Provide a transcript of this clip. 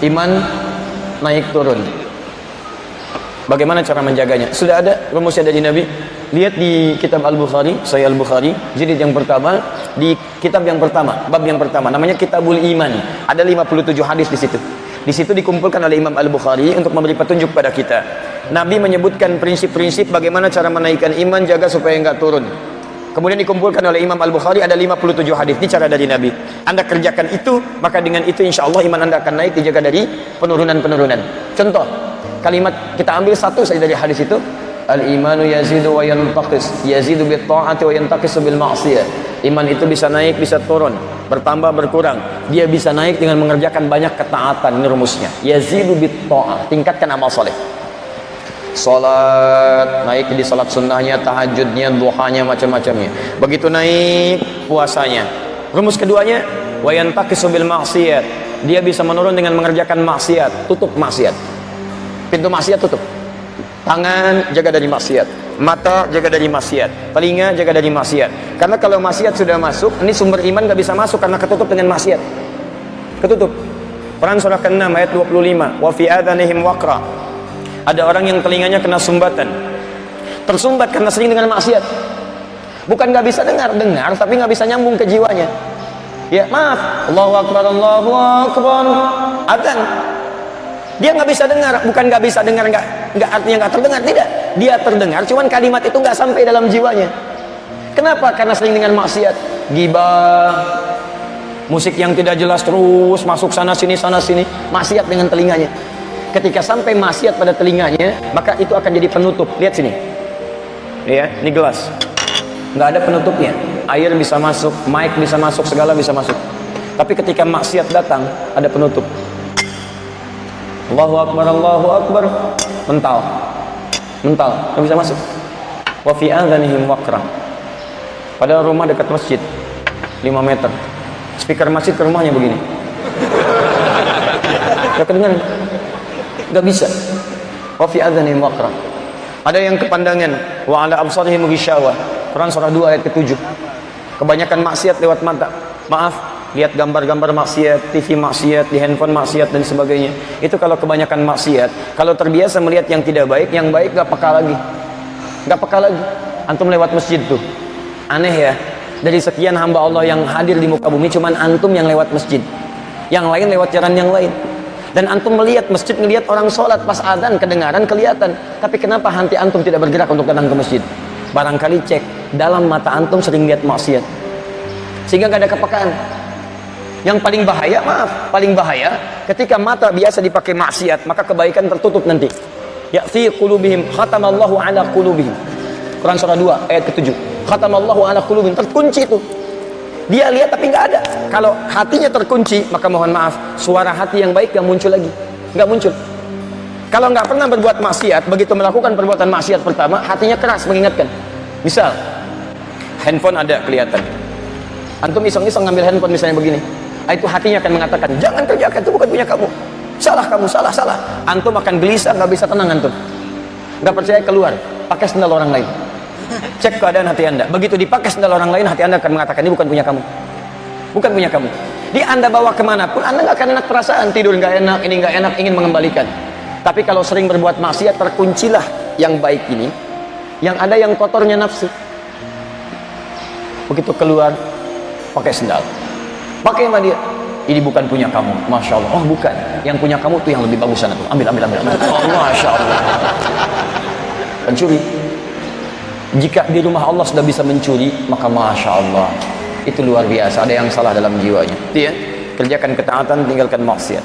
iman naik turun. Bagaimana cara menjaganya? Sudah ada rumusnya dari Nabi. Lihat di kitab Al-Bukhari, Sahih Al-Bukhari, jilid yang pertama, di kitab yang pertama, bab yang pertama, namanya Kitabul Iman. Ada 57 hadis di situ. Di situ dikumpulkan oleh Imam Al-Bukhari untuk memberi petunjuk pada kita. Nabi menyebutkan prinsip-prinsip bagaimana cara menaikkan iman, jaga supaya enggak turun. Kemudian dikumpulkan oleh Imam Al-Bukhari, ada 57 hadis. Ini cara dari Nabi. Anda kerjakan itu, maka dengan itu insya Allah iman Anda akan naik, dijaga dari penurunan-penurunan. Contoh, kalimat kita ambil satu saja dari hadis itu. Al-imanu yazidu wa yantaqis, yazidu bit ta'ati wa yantaqisu bil ma'siyah. Iman itu bisa naik, bisa turun, bertambah, berkurang. Dia bisa naik dengan mengerjakan banyak ketaatan. Ini rumusnya. Yazidu bit ta'ah, tingkatkan amal soleh. Salat, naik di salat sunnahnya, tahajudnya, duhanya, macam-macamnya. Begitu naik puasanya. Rumus keduanya, wa yantaqisu bil ma'siyat. Dia bisa menurun dengan mengerjakan maksiat. Tutup maksiat. Pintu maksiat tutup. Tangan jaga dari maksiat, mata jaga dari maksiat, telinga jaga dari maksiat. Karena kalau maksiat sudah masuk, ini sumber iman gak bisa masuk karena ketutup dengan maksiat. Ketutup. Quran surah ke-6 ayat 25. Wa fi adhanihim waqra. Ada orang yang telinganya kena sumbatan. Tersumbat karena sering dengan maksiat. Bukan gak bisa dengar, tapi gak bisa nyambung ke jiwanya. Ya, maaf. Allahu Akbar, Allahu Akbar. Adzan. Dia nggak bisa dengar, bukan nggak bisa dengar, nggak artinya nggak terdengar, tidak. Dia terdengar, cuman kalimat itu nggak sampai dalam jiwanya. Kenapa? Karena sering dengan maksiat, gibah, musik yang tidak jelas terus masuk sana sini, maksiat dengan telinganya. Ketika sampai maksiat pada telinganya, maka itu akan jadi penutup. Lihat sini, ya, ini gelas, nggak ada penutupnya. Air bisa masuk, mic bisa masuk, segala bisa masuk. Tapi ketika maksiat datang, ada penutup. Allahu Akbar, mental, nggak bisa masuk. Wa fi adhanihim waqra. Padahal rumah dekat masjid 5 meter, speaker masjid ke rumahnya begini, nggak kedengaran, nggak bisa. Wa fi adhanihim waqra. Ada yang kepandangan, wa ala absarihim ghishawah. Quran surah 2 ayat ke-7. Kebanyakan maksiat lewat mata. Maaf, lihat gambar-gambar maksiat, TV maksiat, di handphone maksiat dan sebagainya. Itu kalau kebanyakan maksiat. Kalau terbiasa melihat yang tidak baik, yang baik gak peka lagi. Gak peka lagi. Antum lewat masjid tuh, aneh ya. Dari sekian hamba Allah yang hadir di muka bumi, cuman antum yang lewat masjid. Yang lain lewat jalan yang lain. Dan antum melihat masjid, melihat orang sholat pas adzan, kedengaran, kelihatan. Tapi kenapa hati antum tidak bergerak untuk datang ke masjid? Barangkali cek, dalam mata antum sering lihat maksiat, sehingga gak ada kepekaan. Yang paling bahaya, paling bahaya ketika mata biasa dipakai maksiat, maka kebaikan tertutup nanti. Ya fi qulubihim khatamallahu ala qulubihim. Quran surah 2 ayat ke-7. Khatamallahu ala qulubihim, terkunci itu. Dia lihat tapi nggak ada. Kalau hatinya terkunci, maka mohon maaf, suara hati yang baik nggak muncul lagi, nggak muncul. Kalau nggak pernah berbuat maksiat, begitu melakukan perbuatan maksiat pertama, hatinya keras mengingatkan. Misal, handphone ada kelihatan. Antum iseng-iseng ngambil handphone misalnya begini. Itu hatinya akan mengatakan, jangan kerjakan, itu bukan punya kamu. Salah kamu, salah. Antum akan gelisah, nggak bisa tenang antum. Nggak percaya keluar, pakai sendal orang lain. Cek keadaan hati anda. Begitu dipakai sendal orang lain, hati anda akan mengatakan, ini bukan punya kamu. Bukan punya kamu. Di anda bawa kemanapun, anda nggak akan enak perasaan. Tidur nggak enak, ini nggak enak, ingin mengembalikan. Tapi kalau sering berbuat maksiat, terkuncilah yang baik ini. Yang ada yang kotornya nafsu. Begitu keluar, pakai sendal. Pakai sama dia. Ini bukan punya kamu. Masya Allah. Oh bukan. Yang punya kamu tuh yang lebih bagus sana tuh. Ambil. Oh, Masya Allah. Pencuri. Jika di rumah Allah sudah bisa mencuri, maka Masya Allah. Itu luar biasa. Ada yang salah dalam jiwanya. Itu ya. Kerjakan ketaatan, tinggalkan maksiat.